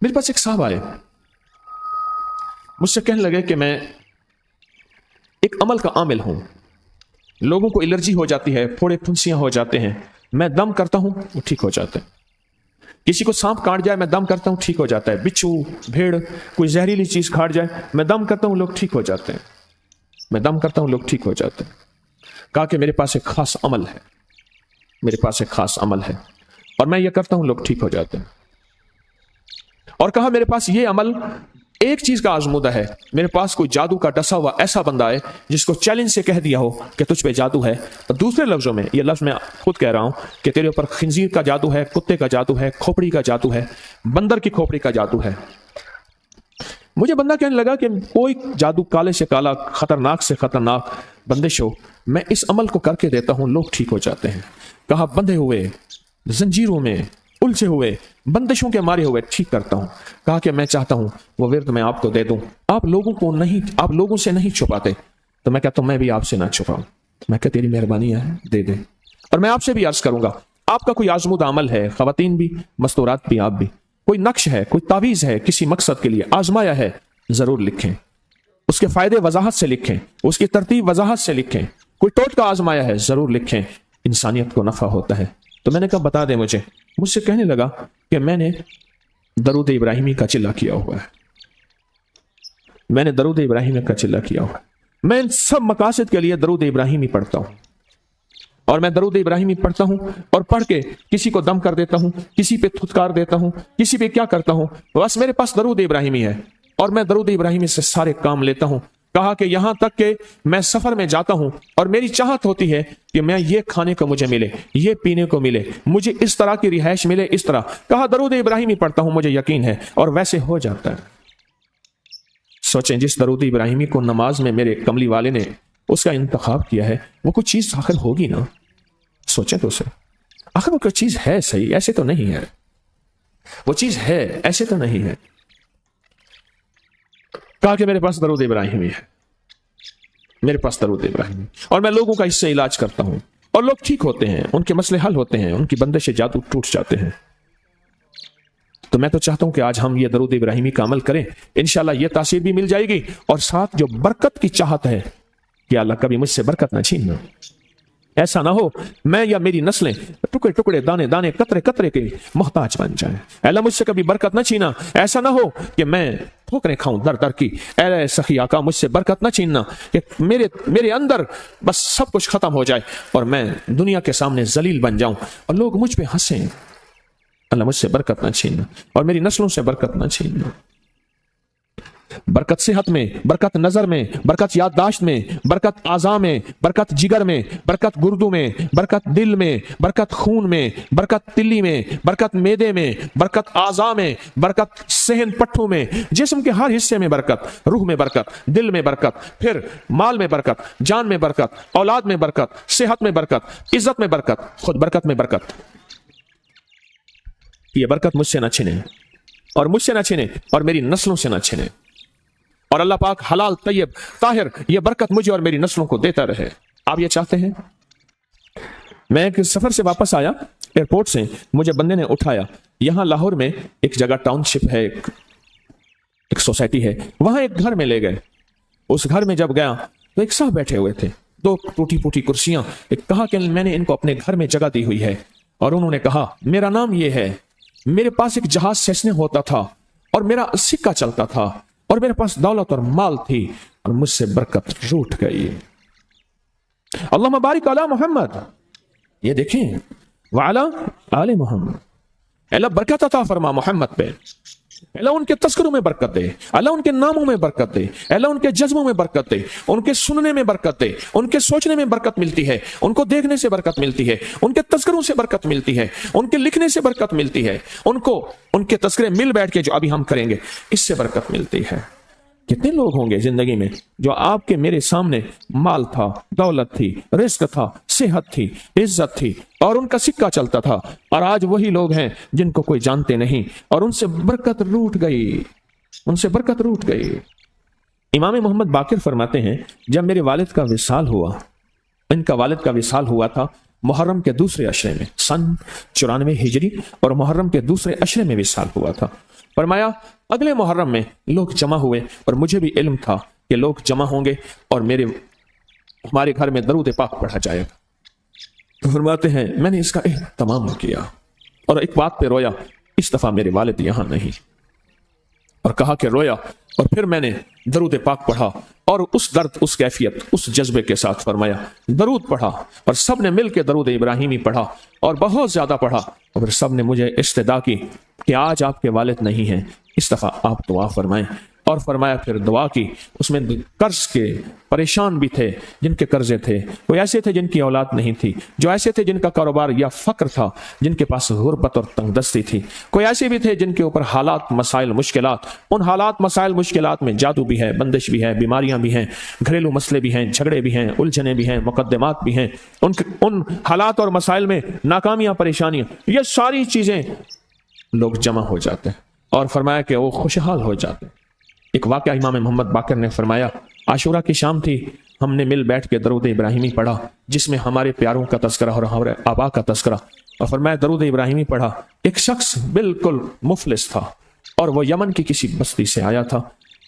میرے پاس ایک صاحب آئے, مجھ سے کہنے لگے کہ میں ایک عمل کا عامل ہوں, لوگوں کو الرجی ہو جاتی ہے, پھوڑے پھنسیاں ہو جاتے ہیں, میں دم کرتا ہوں وہ ٹھیک ہو جاتے ہیں. کسی کو سانپ کاٹ جائے میں دم کرتا ہوں ٹھیک ہو جاتا ہے. بچھو, بھیڑ, کوئی زہریلی چیز کاٹ جائے میں دم کرتا ہوں لوگ ٹھیک ہو جاتے ہیں. میں دم کرتا ہوں لوگ ٹھیک ہو جاتے ہیں. کہا کہ میرے پاس ایک خاص عمل ہے, میرے پاس ایک خاص عمل ہے اور میں یہ کرتا ہوں لوگ ٹھیک ہو جاتے ہیں. اور کہا میرے پاس یہ عمل ایک چیز کا آزمودہ ہے, میرے پاس کوئی جادو کا ڈسا ہوا ایسا بندہ ہے جس کو چیلنج سے کہہ دیا ہو کہ تجھ پہ جادو ہے. اور دوسرے لفظوں میں, یہ لفظ میں خود کہہ رہا ہوں کہ تیرے اوپر خنزیر کا جادو ہے, کتے کا جادو ہے, کھوپڑی کا جادو ہے, بندر کی کھوپڑی کا جادو ہے. مجھے بندہ کہنے لگا کہ کوئی جادو کالے سے کالا, خطرناک سے خطرناک بندش ہو, میں اس عمل کو کر کے دیتا ہوں لوگ ٹھیک ہو جاتے ہیں. کہا بندھے ہوئے, زنجیروں میں الجھے ہوئے, بندشوں کے مارے ہوئے ٹھیک کرتا ہوں. کہا کہ میں چاہتا ہوں وہ ورد میں آپ کو دے دوں, آپ لوگوں سے نہیں چھپاتے. تو میں کہتا ہوں میں بھی آپ سے نہ چھپاؤں. میں کہ تیری مہربانی ہے, دے دے. اور میں آپ سے بھی عرض کروں گا, آپ کا کوئی آزمودہ عمل ہے, خواتین بھی, مستورات بھی, آپ بھی, کوئی نقش ہے, کوئی تعویذ ہے, کسی مقصد کے لیے آزمایا ہے, ضرور لکھیں. اس کے فائدے وضاحت سے لکھیں, اس کی ترتیب وضاحت سے لکھیں. کوئی ٹوٹکا آزمایا ہے, ضرور لکھیں, انسانیت کو نفع ہوتا ہے. تو میں نے کہا بتا دے مجھے. مجھ سے کہنے لگا کہ میں نے درود ابراہیمی کا چلہ کیا ہوا ہے, میں نے درود ابراہیمی کا چلہ کیا ہوا ہے. میں ان سب مقاصد کے لیے درود ابراہیمی پڑھتا ہوں, اور میں درود ابراہیمی پڑھتا ہوں اور پڑھ کے کسی کو دم کر دیتا ہوں, کسی پہ تھتکار دیتا ہوں, کسی پہ کیا کرتا ہوں, بس میرے پاس درود ابراہیمی ہے اور میں درود ابراہیمی سے سارے کام لیتا ہوں. کہا کہ یہاں تک کہ میں سفر میں جاتا ہوں اور میری چاہت ہوتی ہے کہ میں یہ کھانے کو مجھے ملے, یہ پینے کو ملے, مجھے اس طرح کی رہائش ملے, اس طرح. کہا درود ابراہیمی پڑھتا ہوں, مجھے یقین ہے, اور ویسے ہو جاتا ہے. سوچیں, جس درود ابراہیمی کو نماز میں میرے کملی والے نے اس کا انتخاب کیا ہے, وہ کوئی چیز آخر ہوگی نا. سوچیں تو اسے, آخر وہ کوئی چیز ہے صحیح, ایسے تو نہیں ہے, وہ چیز ہے ایسے تو نہیں ہے. کہا کہ میرے پاس درود ابراہیمی ہے, میرے پاس درود ابراہیمی, اور میں لوگوں کا اس سے علاج کرتا ہوں اور لوگ ٹھیک ہوتے ہیں, ان کے مسئلے حل ہوتے ہیں, ان کی بندش جادو ٹوٹ جاتے ہیں. تو میں تو چاہتا ہوں کہ آج ہم یہ درود ابراہیمی کا عمل کریں, انشاءاللہ یہ تاثیر بھی مل جائے گی, اور ساتھ جو برکت کی چاہت ہے کہ اللہ کبھی مجھ سے برکت نہ چھیننا. ایسا نہ ہو میں یا میری نسلیں ٹکڑے ٹکڑے, دانے دانے, قطرے قطرے کے محتاج بن جائیں. اللہ مجھ سے کبھی برکت نہ چھینا. ایسا نہ ہو کہ میں ٹھوکریں کھاؤں در در کی. اے سخی آقا, مجھ سے برکت نہ چھیننا کہ میرے اندر بس سب کچھ ختم ہو جائے اور میں دنیا کے سامنے ذلیل بن جاؤں اور لوگ مجھ پہ ہنسیں. اللہ مجھ سے برکت نہ چھیننا اور میری نسلوں سے برکت نہ چھیننا. برکت صحت میں, برکت نظر میں, برکت یادداشت میں, برکت اعضاء میں, برکت جگر میں, برکت گردوں میں, برکت دل میں, برکت خون میں, برکت تلی میں, برکت معدے میں, برکت اعضاء میں, برکت صحن پٹھوں میں, جسم کے ہر حصے میں برکت, روح میں برکت, دل میں برکت, پھر مال میں برکت, جان میں برکت, اولاد میں برکت, صحت میں برکت, عزت میں برکت, خود برکت میں برکت. یہ برکت مجھ سے نہ چھنے, اور مجھ سے نہ چھنے, اور میری نسلوں سے نہ چھنے. اور اللہ پاک حلال, طیب, طاہر یہ برکت مجھے اور میری نسلوں کو دیتا رہے. آپ یہ چاہتے ہیں؟ میں ایک سفر سے واپس آیا, ایئرپورٹ سے مجھے بندے نے اٹھایا. یہاں لاہور میں ایک جگہ ٹاؤن شپ ہے, ایک سوسائٹی ہے, وہاں ایک گھر میں لے گئے. اس گھر میں جب گیا تو ایک صاحب بیٹھے ہوئے تھے, 2 ٹوٹی پوٹی کرسیاں. ایک کہا کہ میں نے ان کو اپنے گھر میں جگہ دی ہوئی ہے, اور انہوں نے کہا میرا نام یہ ہے, میرے پاس ایک جہاز سیسنے ہوتا تھا اور میرا سکہ چلتا تھا, اور میرے پاس دولت اور مال تھی, اور مجھ سے برکت روٹ گئی. اللہم بارک علی محمد, یہ دیکھیں, وعلی آل محمد. اللہ برکت عطا فرما محمد پہ, اللہ ان کے تذکروں میں برکت دے, اللہ ان کے ناموں میں برکت دے, اللہ ان کے جذبوں میں برکت دے, ان کے سننے میں برکت دے, ان کے سوچنے میں برکت ملتی ہے, ان کو دیکھنے سے برکت ملتی ہے, ان کے تذکروں سے برکت ملتی ہے, ان کے لکھنے سے برکت ملتی ہے, ان کے تذکرے مل بیٹھ کے جو ابھی ہم کریں گے اس سے برکت ملتی ہے. کتنے لوگ ہوں گے زندگی میں جو آپ کے میرے سامنے مال تھا, دولت تھی, رزق تھا, صحت تھی, عزت تھی, اور ان کا سکہ چلتا تھا, اور آج وہی لوگ ہیں جن کو کوئی جانتے نہیں, اور ان سے برکت روٹ گئی, ان سے برکت روٹ گئی. امام محمد باقر فرماتے ہیں, جب میرے والد کا وصال ہوا, ان کا والد کا وصال ہوا تھا, محرم کے دوسرے عشرے میں، سن 94 ہجری اور محرم کے دوسرے عشرے میں وصال ہوا تھا۔ فرمایا اگلے محرم میں لوگ جمع ہوئے اور مجھے بھی علم تھا کہ لوگ جمع ہوں گے اور ہمارے گھر میں درود پاک پڑھا جائے گا۔ تو فرماتے ہیں میں نے اس کا اہتمام کیا اور ایک بات پہ رویا، اس دفعہ میرے والد یہاں نہیں، اور کہا کہ رویا، اور پھر میں نے درود پاک پڑھا اور اس درد، اس کیفیت، اس جذبے کے ساتھ فرمایا درود پڑھا، اور سب نے مل کے درود ابراہیمی پڑھا اور بہت زیادہ پڑھا، اور پھر سب نے مجھے استدعا کی کہ آج آپ کے والد نہیں ہیں، اس دفعہ آپ دعا فرمائیں، اور فرمایا پھر دعا کی۔ اس میں قرض کے پریشان بھی تھے، جن کے قرضے تھے، کوئی ایسے تھے جن کی اولاد نہیں تھی، جو ایسے تھے جن کا کاروبار یا فقر تھا، جن کے پاس غربت اور تنگ دستی تھی، کوئی ایسے بھی تھے جن کے اوپر حالات، مسائل، مشکلات، ان حالات، مسائل، مشکلات میں جادو بھی ہے، بندش بھی ہے، بیماریاں بھی ہیں، گھریلو مسئلے بھی ہیں، جھگڑے بھی ہیں، الجھنیں بھی ہیں، مقدمات بھی ہیں، ان حالات اور مسائل میں ناکامیاں، پریشانیاں، یہ ساری چیزیں لوگ جمع ہو جاتے ہیں، اور فرمایا کہ وہ خوشحال ہو جاتے ہیں۔ ایک واقعہ امام محمد باقر نے فرمایا، عاشورہ کی شام تھی، ہم نے مل بیٹھ کے درود ابراہیمی پڑھا جس میں ہمارے پیاروں کا تذکرہ اور ہمارے آبا کا تذکرہ، اور فرمایا درود ابراہیمی پڑھا۔ ایک شخص بالکل مفلس تھا اور وہ یمن کی کسی بستی سے آیا تھا،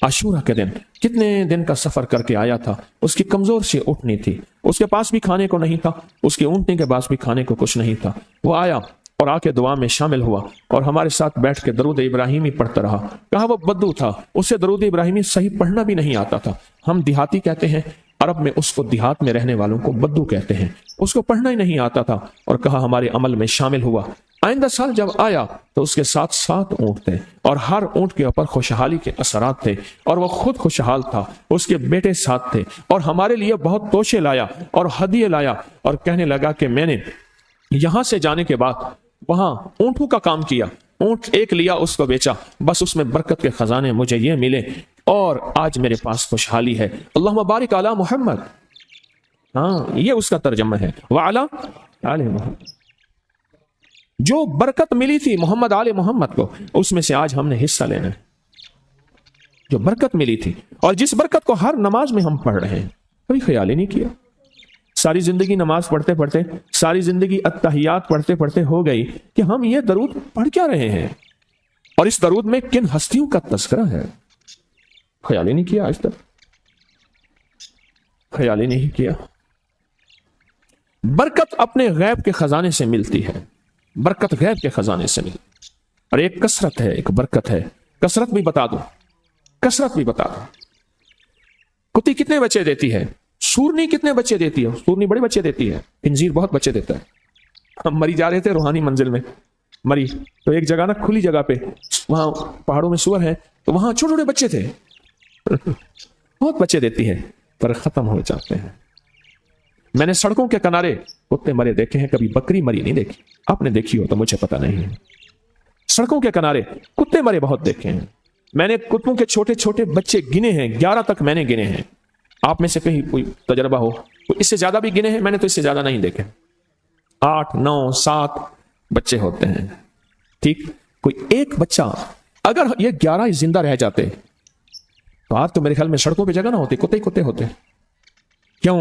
عاشورہ کے دن کتنے دن کا سفر کر کے آیا تھا، اس کی کمزور سی اونٹنی تھی، اس کے پاس بھی کھانے کو نہیں تھا، اس کی اونٹنی کے پاس بھی کھانے کو کچھ نہیں تھا۔ وہ آیا اور آ کے دعا میں شامل ہوا اور ہمارے ساتھ بیٹھ کے درود ابراہیمی پڑھتا رہا۔ کہا وہ بدو تھا، اسے درود ابراہیمی صحیح پڑھنا بھی نہیں آتا تھا، ہم دیہاتی کہتے ہیں، عرب میں اس کو دیہات میں رہنے والوں کو بدو کہتے ہیں، اس کو پڑھنا ہی نہیں آتا تھا، اور کہا ہمارے عمل میں شامل ہوا۔ آئندہ سال جب آیا تو اس کے ساتھ 7 اونٹ تھے، اور ہر اونٹ کے اوپر خوشحالی کے اثرات تھے، اور وہ خود خوشحال تھا، اس کے بیٹے ساتھ تھے، اور ہمارے لیے بہت توشے لایا اور ہدیے لایا، اور کہنے لگا کہ میں نے یہاں سے جانے کے بعد وہاں اونٹوں کا کام کیا، اونٹ ایک لیا، اس کو بیچا، بس اس میں برکت کے خزانے مجھے یہ ملے، اور آج میرے پاس خوشحالی ہے۔ اللہم بارک علی محمد، ہاں یہ اس کا ترجمہ ہے، وعلی آل محمد۔ جو برکت ملی تھی محمد آل محمد کو، اس میں سے آج ہم نے حصہ لینا ہے، جو برکت ملی تھی، اور جس برکت کو ہر نماز میں ہم پڑھ رہے ہیں، کبھی خیال ہی نہیں کیا۔ ساری زندگی نماز پڑھتے پڑھتے، ساری زندگی اتحیات پڑھتے پڑھتے ہو گئی کہ ہم یہ درود پڑھ کیا رہے ہیں، اور اس درود میں کن ہستیوں کا تذکرہ ہے، خیال ہی نہیں کیا، آج تک خیال ہی نہیں کیا۔ برکت اپنے غیب کے خزانے سے ملتی ہے، برکت غیب کے خزانے سے ملتی، اور ایک کثرت ہے، ایک برکت ہے۔ کثرت بھی بتا دو، کثرت بھی بتا دو، کتی کتنے بچے دیتی ہے، سورنی کتنے بچے دیتی ہے، سورنی بڑے بچے دیتی ہے، خنزیر بہت بچے دیتا ہے۔ ہم مری جا رہے تھے روحانی منزل میں، مری تو ایک جگہ نا کھلی جگہ پہ، وہاں پہاڑوں میں سور ہے، تو وہاں چھوٹے چھوٹے بچے تھے، بہت بچے دیتی ہے، پر ختم ہو جاتے ہیں۔ میں نے سڑکوں کے کنارے کتے مرے دیکھے ہیں، کبھی بکری مری نہیں دیکھی، آپ نے دیکھی ہو تو مجھے پتا نہیں ہے۔ سڑکوں کے کنارے کتے مرے بہت دیکھے ہیں، میں نے کتوں کے چھوٹے چھوٹے بچے گنے ہیں، 11 تک میں نے گنے ہیں۔ آپ میں سے کہیں کوئی تجربہ ہو، کوئی اس سے زیادہ بھی گنے ہیں، میں نے تو اس سے زیادہ نہیں دیکھے، 8 9 7 بچے ہوتے ہیں، ٹھیک۔ کوئی ایک بچہ، اگر یہ 11 زندہ رہ جاتے تو آج تو میرے خیال میں سڑکوں پہ جگہ نہ ہوتی، کتے ہی کتے ہوتے۔ کیوں؟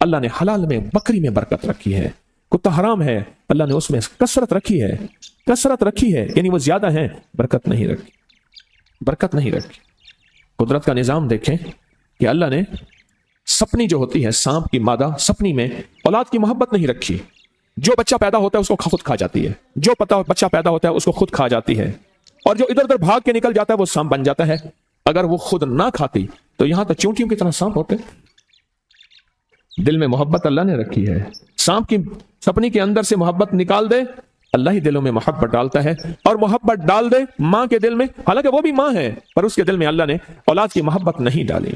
اللہ نے حلال میں، بکری میں برکت رکھی ہے، کتا حرام ہے، اللہ نے اس میں کثرت رکھی ہے، کثرت رکھی ہے، یعنی وہ زیادہ ہیں، برکت نہیں رکھی، برکت نہیں رکھی۔ قدرت کا نظام دیکھیں کہ اللہ نے سپنی جو ہوتی ہے، سانپ کی مادہ سپنی میں اولاد کی محبت نہیں رکھی، جو بچہ پیدا ہوتا ہے اس کو خود کھا جاتی ہے، جو بچہ پیدا ہوتا ہے اس کو خود کھا جاتی ہے، اور جو ادھر ادھر بھاگ کے نکل جاتا ہے وہ سانپ بن جاتا ہے۔ اگر وہ خود نہ کھاتی تو یہاں تو چونٹیوں کی طرح سانپ ہوتے۔ دل میں محبت اللہ نے رکھی ہے، سانپ کی سپنی کے اندر سے محبت نکال دے، اللہ ہی دلوں میں محبت ڈالتا ہے، اور محبت ڈال دے ماں کے دل میں، حالانکہ وہ بھی ماں ہے، پر اس کے دل میں اللہ نے اولاد کی محبت نہیں ڈالی۔